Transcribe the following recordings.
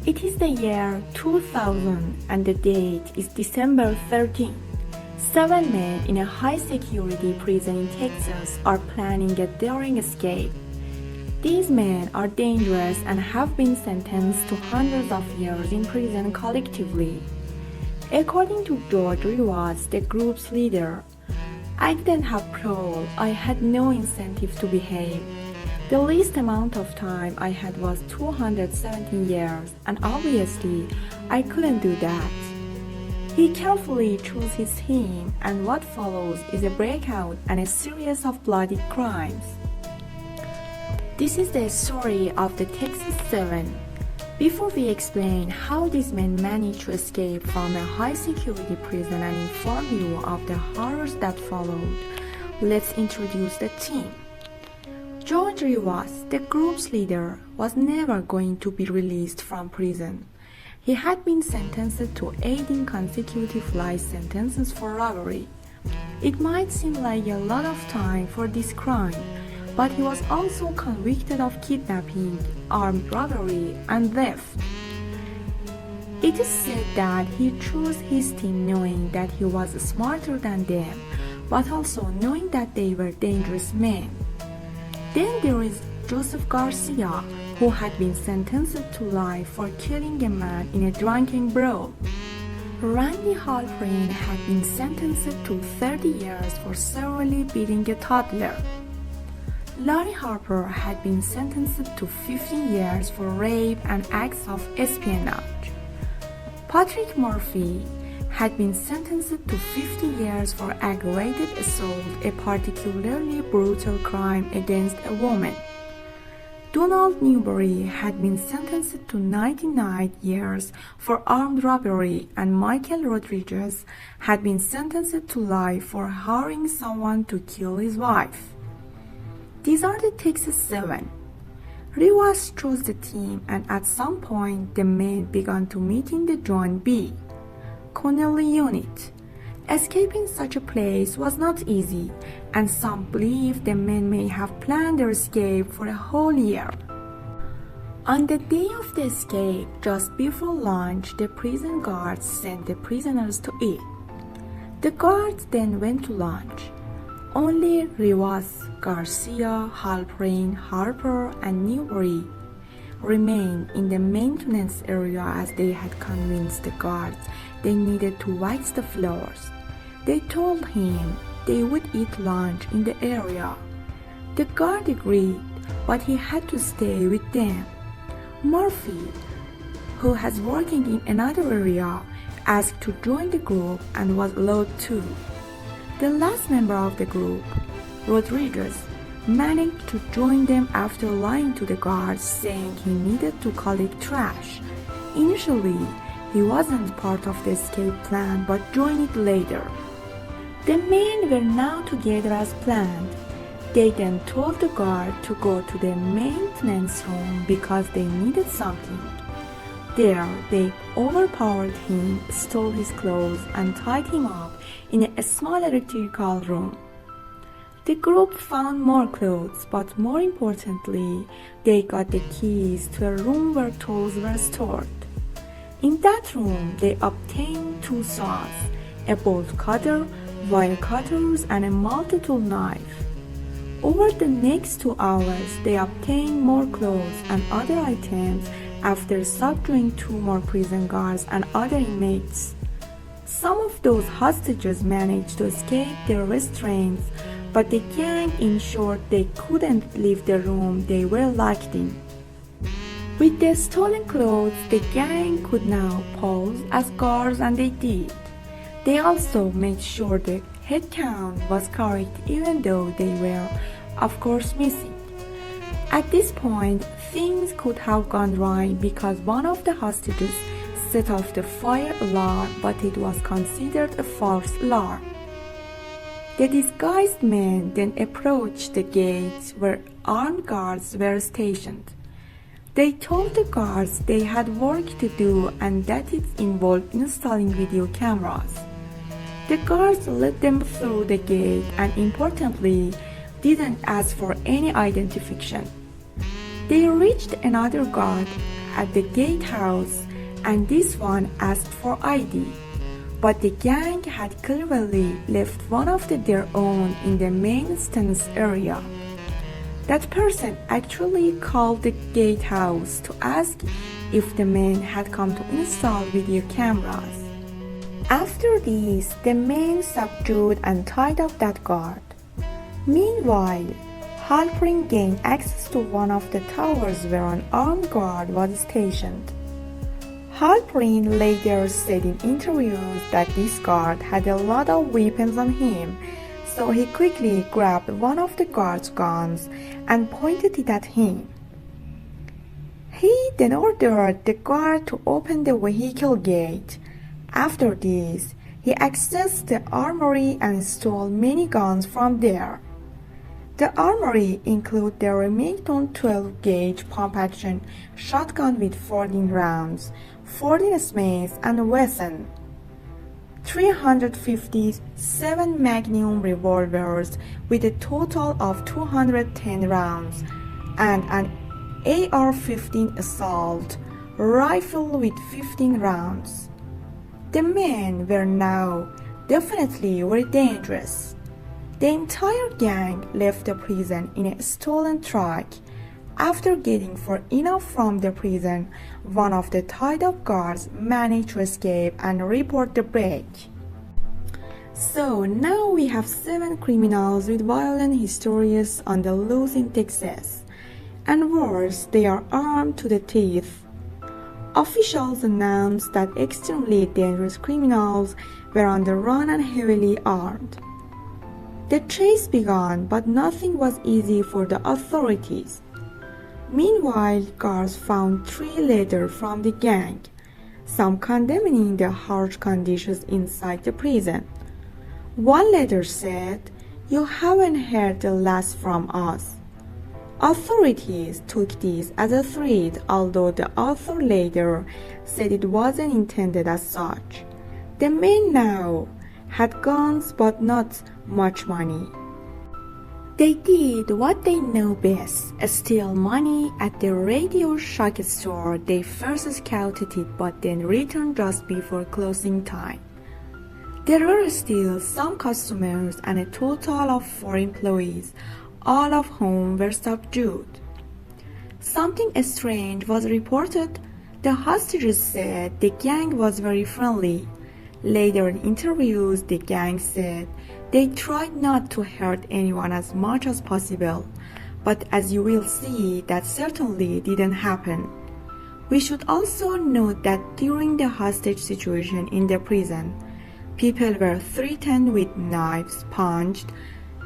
It is the year 2000 and the date is December 13. 7 men in a high-security prison in Texas are planning a daring escape. These men are dangerous and have been sentenced to hundreds of years in prison collectively. According to George Rivas, the group's leader, "I didn't have parole, I had no incentive to behave. The least amount of time I had was 217 years, and obviously I couldn't do that." He carefully chose his team, and what follows is a breakout and a series of bloody crimes. This is the story of the Texas 7. Before we explain how these men managed to escape from a high-security prison and inform you of the horrors that followed, let's introduce the team. George Rivas, the group's leader, was never going to be released from prison. He had been sentenced to 18 consecutive life sentences for robbery. It might seem like a lot of time for this crime, but he was also convicted of kidnapping, armed robbery, and theft. It is said that he chose his team knowing that he was smarter than them, but also knowing that they were dangerous men. Then there is Joseph Garcia, who had been sentenced to life for killing a man in a drunken brawl. Randy Halperin had been sentenced to 30 years for severely beating a toddler. Larry Harper had been sentenced to 15 years for rape and acts of espionage. Patrick Murphy had been sentenced to 50 years for aggravated assault, a particularly brutal crime against a woman. Donald Newberry had been sentenced to 99 years for armed robbery, and Michael Rodriguez had been sentenced to life for hiring someone to kill his wife. These are the Texas 7. Rivas chose the team, and at some point the men began to meet in the Joint B, Connelly unit. Escaping such a place was not easy, and some believe the men may have planned their escape for a whole year. On the day of the escape, just before lunch, the prison guards sent the prisoners to eat. The guards then went to lunch. Only Rivas, Garcia, Halperin, Harper, and Newberry remained in the maintenance area as they had convinced the guards they needed to wax the floors. They told him they would eat lunch in the area. The guard agreed, but he had to stay with them. Murphy, who was working in another area, asked to join the group and was allowed to. The last member of the group, Rodriguez, managed to join them after lying to the guards, saying he needed to collect trash. Initially, he wasn't part of the escape plan but joined it later. The men were now together as planned. They then told the guard to go to the maintenance room because they needed something. There, they overpowered him, stole his clothes, and tied him up in a small electrical room. The group found more clothes, but more importantly, they got the keys to a room where tools were stored. In that room, they obtained 2 saws, a bolt cutter, wire cutters, and a multi-tool knife. Over the next 2 hours, they obtained more clothes and other items after subduing 2 more prison guards and other inmates. Some of those hostages managed to escape their restraints, but the gang ensured they couldn't leave the room they were locked in. With the stolen clothes, the gang could now pose as guards, and they did. They also made sure the head count was correct, even though they were, of course, missing. At this point, things could have gone right because one of the hostages set off the fire alarm, but it was considered a false alarm. The disguised men then approached the gates where armed guards were stationed. They told the guards they had work to do and that it involved installing video cameras. The guards let them through the gate and, importantly, didn't ask for any identification. They reached another guard at the gatehouse, and this one asked for ID. But the gang had cleverly left one of their own in the main entrance area. That person actually called the gatehouse to ask if the men had come to install video cameras. After this, the men subdued and tied up that guard. Meanwhile, Halperin gained access to one of the towers where an armed guard was stationed. Halperin later said in interviews that this guard had a lot of weapons on him, so he quickly grabbed one of the guard's guns and pointed it at him. He then ordered the guard to open the vehicle gate. After this, he accessed the armory and stole many guns from there. The armory included the Remington 12-gauge pump-action shotgun with 14 rounds, 14 Smiths and Wesson, 357 Magnum revolvers with a total of 210 rounds, and an AR-15 assault rifle with 15 rounds. The men were now definitely very dangerous. The entire gang left the prison in a stolen truck. After getting far enough from the prison, one of the tied-up guards managed to escape and report the break. So now we have 7 criminals with violent histories on the loose in Texas. And worse, they are armed to the teeth. Officials announced that extremely dangerous criminals were on the run and heavily armed. The chase began, but nothing was easy for the authorities. Meanwhile, guards found 3 letters from the gang, some condemning the harsh conditions inside the prison. One letter said, "You haven't heard the last from us." Authorities took this as a threat, although the author later said it wasn't intended as such. The men now had guns but not much money. They did what they know best, steal money at the Radio Shack store. They first scouted it but then returned just before closing time. There were still some customers and a total of 4 employees, all of whom were subdued. Something strange was reported. The hostages said the gang was very friendly. Later in interviews, the gang said they tried not to hurt anyone as much as possible, but as you will see, that certainly didn't happen. We should also note that during the hostage situation in the prison, people were threatened with knives, punched,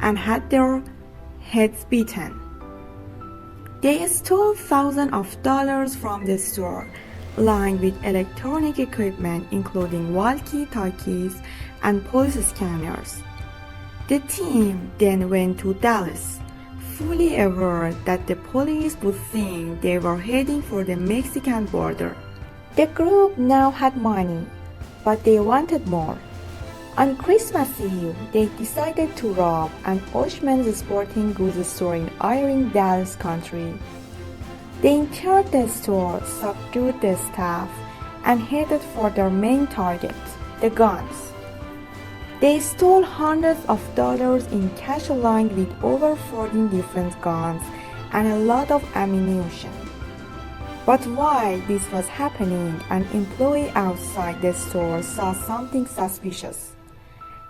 and had their heads beaten. They stole thousands of dollars from the store, lined with electronic equipment including walkie-talkies and police scanners. The team then went to Dallas, fully aware that the police would think they were heading for the Mexican border. The group now had money, but they wanted more. On Christmas Eve, they decided to rob an Oshman's sporting goods store in Irving, Dallas Country. They entered the store, subdued the staff, and headed for their main target, the guns. They stole hundreds of dollars in cash along with over 14 different guns and a lot of ammunition. But while this was happening, an employee outside the store saw something suspicious.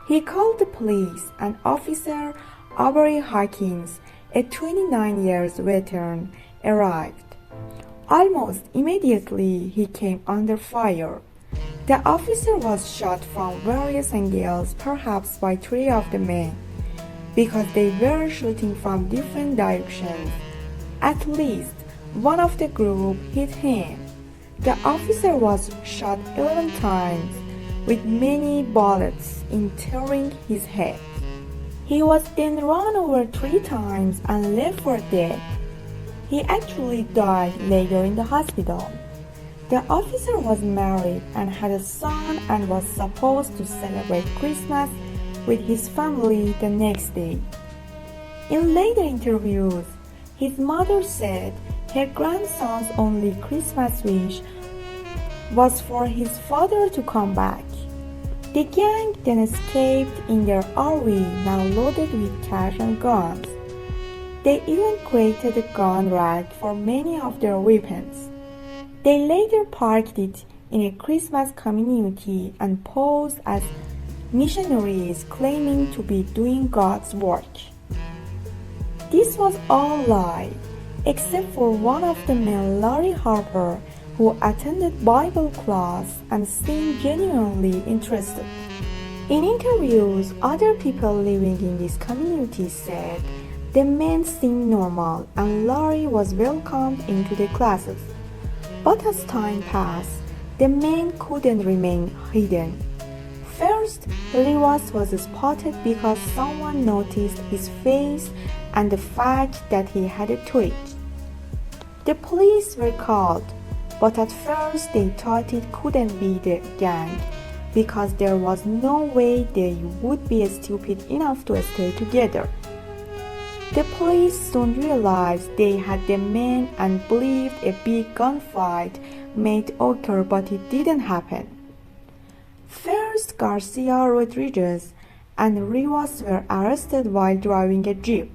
He called the police, and Officer Aubrey Hawkins, a 29-year veteran, arrived. Almost immediately, he came under fire. The officer was shot from various angles, perhaps by 3 of the men, because they were shooting from different directions. At least one of the group hit him. The officer was shot 11 times, with many bullets entering his head. He was then run over 3 times and left for dead. He actually died later in the hospital. The officer was married and had a son and was supposed to celebrate Christmas with his family the next day. In later interviews, his mother said Her grandson's only Christmas wish was for his father to come back. The gang then escaped in their RV, now loaded with cash and guns. They even created a gun rack for many of their weapons. They later parked it in a Christmas community and posed as missionaries claiming to be doing God's work. This was all lie, except for one of the men, Larry Harper, who attended Bible class and seemed genuinely interested. In interviews, other people living in this community said the men seemed normal and Larry was welcomed into the classes. But as time passed, the man couldn't remain hidden. First, Lewis was spotted because someone noticed his face and the fact that he had a twitch. The police were called, but at first they thought it couldn't be the gang because there was no way they would be stupid enough to stay together. The police soon realized they had the men and believed a big gunfight might occur, but it didn't happen. First, Garcia Rodriguez and Rivas were arrested while driving a jeep.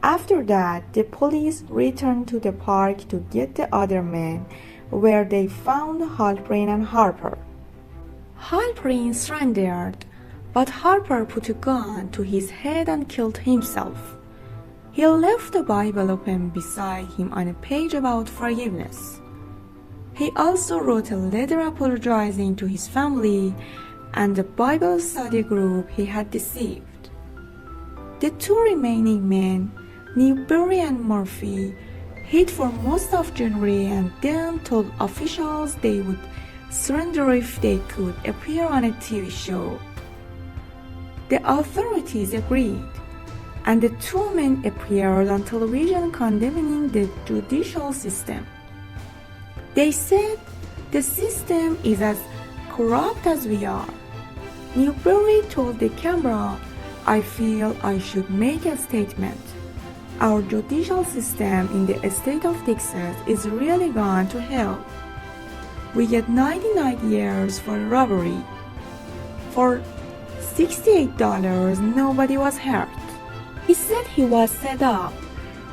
After that, the police returned to the park to get the other men, where they found Halperin and Harper. Halperin surrendered, but Harper put a gun to his head and killed himself. He left the Bible open beside him on a page about forgiveness. He also wrote a letter apologizing to his family and the Bible study group he had deceived. The two remaining men, Newberry and Murphy, hid for most of January and then told officials they would surrender if they could appear on a TV show. The authorities agreed, and the two men appeared on television condemning the judicial system. They said the system is as corrupt as we are. Newberry told the camera, "I feel I should make a statement. Our judicial system in the state of Texas is really gone to hell. We get 99 years for robbery. For $68, nobody was hurt." He said he was set up,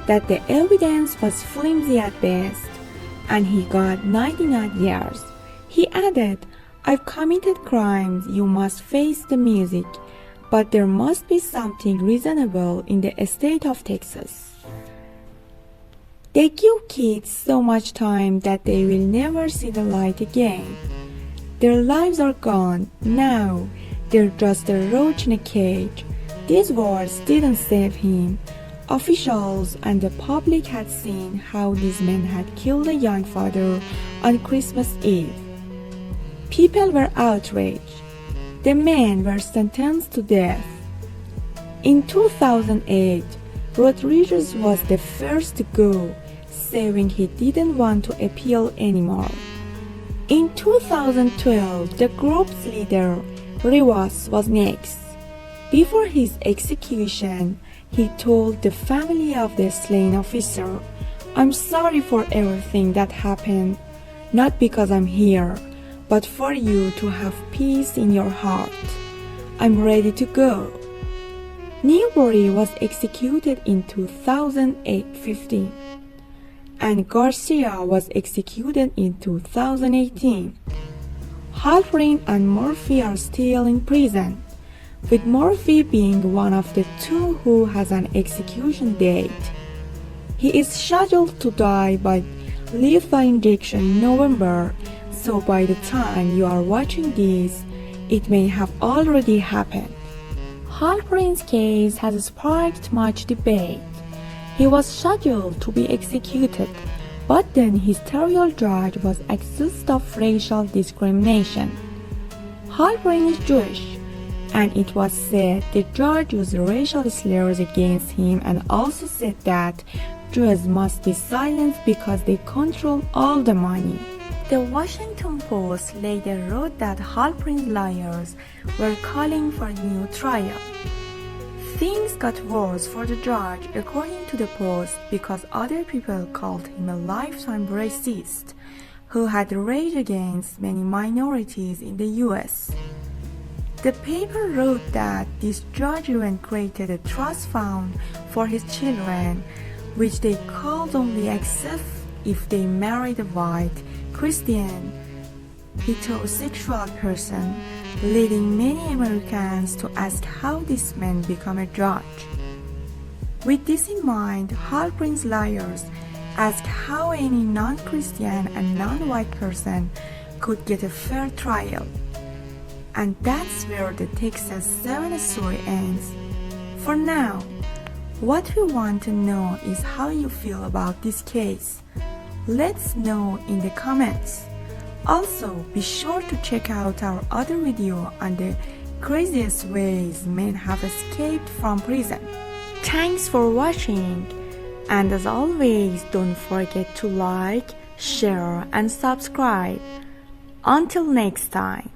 that the evidence was flimsy at best, and he got 99 years. He added, "I've committed crimes, you must face the music, but there must be something reasonable in the state of Texas. They give kids so much time that they will never see the light again. Their lives are gone, now they're just a roach in a cage." These words didn't save him. Officials and the public had seen how these men had killed a young father on Christmas Eve. People were outraged. The men were sentenced to death. In 2008, Rodriguez was the first to go, saying he didn't want to appeal anymore. In 2012, the group's leader, Rivas, was next. Before his execution, he told the family of the slain officer, "I'm sorry for everything that happened, not because I'm here, but for you to have peace in your heart. I'm ready to go." Newberry was executed in 2015, and Garcia was executed in 2018. Halperin and Murphy are still in prison, with Murphy being one of the two who has an execution date. He is scheduled to die by lethal injection in November, so by the time you are watching this, it may have already happened. Halperin's case has sparked much debate. He was scheduled to be executed, but then his trial judge was accused of racial discrimination. Halperin is Jewish, and it was said the judge used racial slurs against him and also said that Jews must be silenced because they control all the money. The Washington Post later wrote that Halperin's lawyers were calling for a new trial. Things got worse for the judge, according to the Post, because other people called him a lifetime racist who had raged against many minorities in the US. The paper wrote that this judge even created a trust fund for his children, which they could only accept if they married a white, Christian, heterosexual person, leading many Americans to ask how this man became a judge. With this in mind, Halprin's lawyers asked how any non-Christian and non-white person could get a fair trial. And that's where the Texas 7 story ends. For now, what we want to know is how you feel about this case. Let's know in the comments. Also, be sure to check out our other video on the craziest ways men have escaped from prison. Thanks for watching, and as always, don't forget to like, share, and subscribe. Until next time.